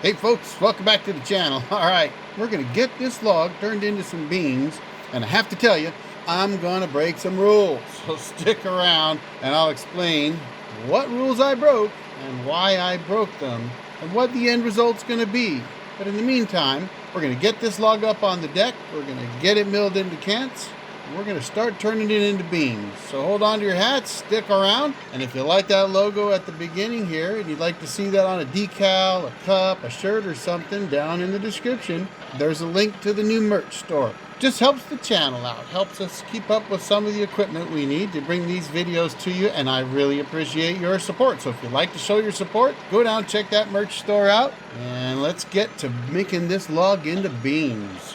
Hey folks, welcome back to the channel. Alright, we're going to get this log turned into some beams, and I have to tell you, I'm going to break some rules. So stick around and I'll explain what rules I broke and why I broke them and what the end result's going to be. But in the meantime, we're going to get this log up on the deck, we're going to get it milled into cants, and we're going to start turning it into beams. So hold on to your hats, stick around, and if you like that logo at the beginning here and you'd like to see that on a decal, a cup, a shirt or something, down in the description, there's a link to the new merch store. Just helps the channel out, helps us keep up with some of the equipment we need to bring these videos to you, and I really appreciate your support. So if you'd like to show your support, go down, check that merch store out, and let's get to making this log into beams.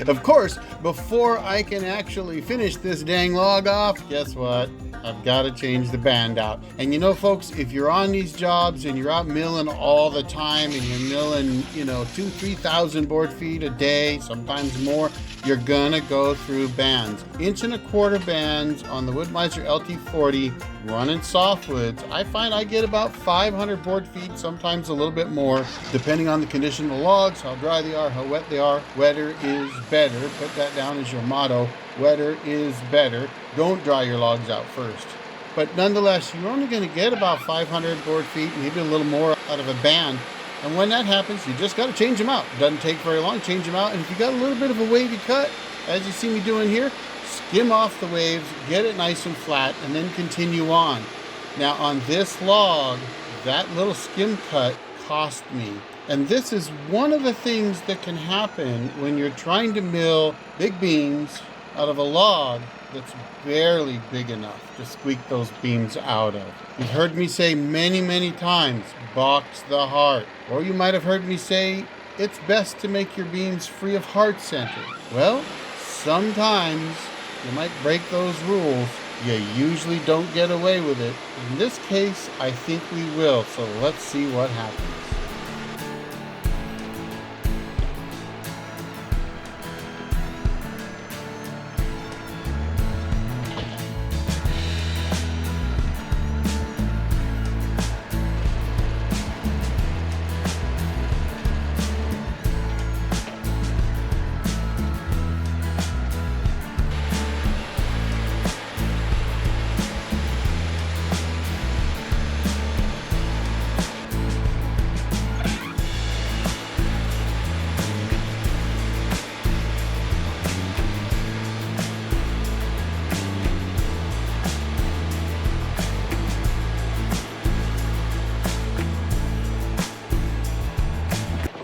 Of course, before I can actually finish this dang log off, guess what? I've got to change the band out. And you know, folks, if you're on these jobs and you're out milling all the time and you're milling, 2,000-3,000 board feet a day, sometimes more, you're gonna go through bands. 1.25" bands on the wood-mizer LT40 running softwoods. I find I get about 500 board feet, sometimes a little bit more, depending on the condition of the logs, how dry they are, how wet they are. Wetter is better. Put that down as your motto. Wetter is better. Don't dry your logs out first. But nonetheless, you're only going to get about 500 board feet, maybe a little more out of a band. And when that happens, you just got to change them out. It doesn't take very long, change them out. And if you got a little bit of a wavy cut, as you see me doing here, skim off the waves, get it nice and flat, and then continue on. Now on this log, that little skim cut cost me. And this is one of the things that can happen when you're trying to mill big beams out of a log that's barely big enough to squeak those beams out of. You've heard me say many times, box the heart. Or you might have heard me say, it's best to make your beams free of heart center. Well, sometimes you might break those rules. You usually don't get away with it. In this case, I think we will. So let's see what happens.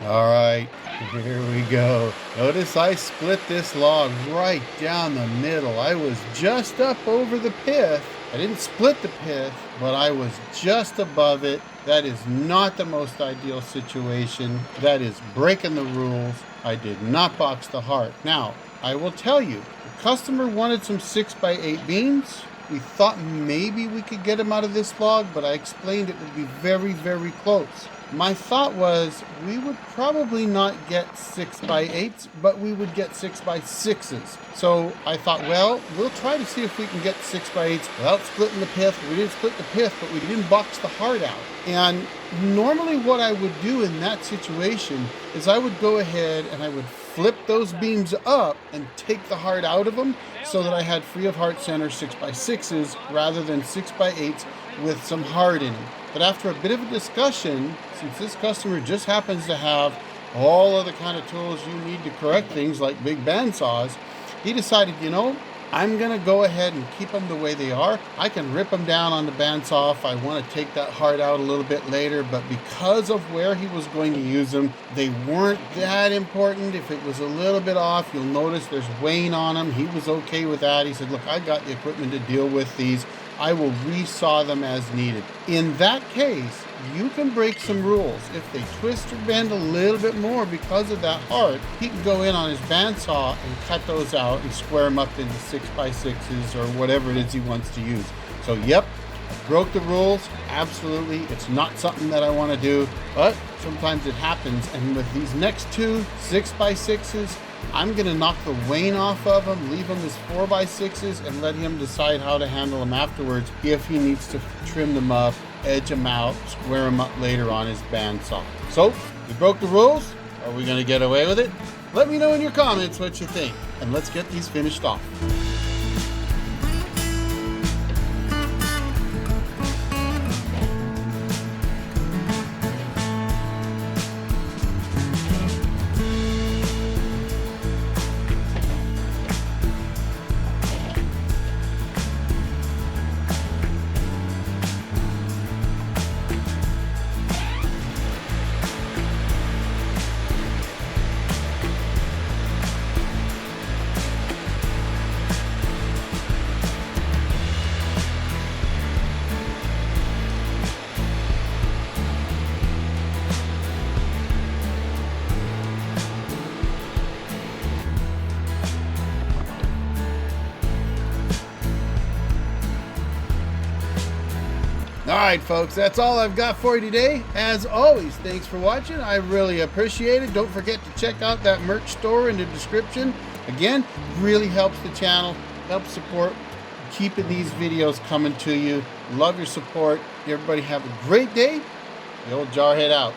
All right, here we go. Notice I split this log right down the middle. I was just up over the pith, I didn't split the pith, but I was just above it. That is not the most ideal situation. That is breaking the rules. I did not box the heart. Now, I will tell you, the customer wanted some 6x8 beams. We thought maybe we could get them out of this log, but I explained it would be very, very close. My thought was we would probably not get 6x8s, but we would get 6x6s. So I thought, well, we'll try to see if we can get 6x8s without splitting the pith. We didn't split the pith, but we didn't box the heart out. And normally what I would do in that situation is I would go ahead and I would flip those beams up and take the heart out of them so that I had free of heart center 6x6s rather than 6x8s with some heart in them. But after a bit of a discussion, since this customer just happens to have all of the kind of tools you need to correct things like big bandsaws, he decided, you know, I'm going to go ahead and keep them the way they are. I can rip them down on the bandsaw if I want to take that heart out a little bit later, but because of where he was going to use them, they weren't that important. If it was a little bit off, you'll notice there's weighing on them. He was okay with that. He said, look, I got the equipment to deal with these. I will resaw them as needed. In that case, you can break some rules. If they twist or bend a little bit more because of that heart, he can go in on his bandsaw and cut those out and square them up into 6x6s or whatever it is he wants to use. So yep, I broke the rules. Absolutely. It's not something that I want to do, but sometimes it happens. And with these next two 6x6s, I'm going to knock the wane off of them, leave them as 4x6s, and let him decide how to handle them afterwards if he needs to trim them up, edge them out, square them up later on his bandsaw. So, we broke the rules. Are we going to get away with it? Let me know in your comments what you think, and let's get these finished off. All right, folks, that's all I've got for you today. As always, thanks for watching. I really appreciate it. Don't forget to check out that merch store in the description. Again, really helps the channel, helps support keeping these videos coming to you. Love your support. Everybody have a great day. The Old Jarhead out.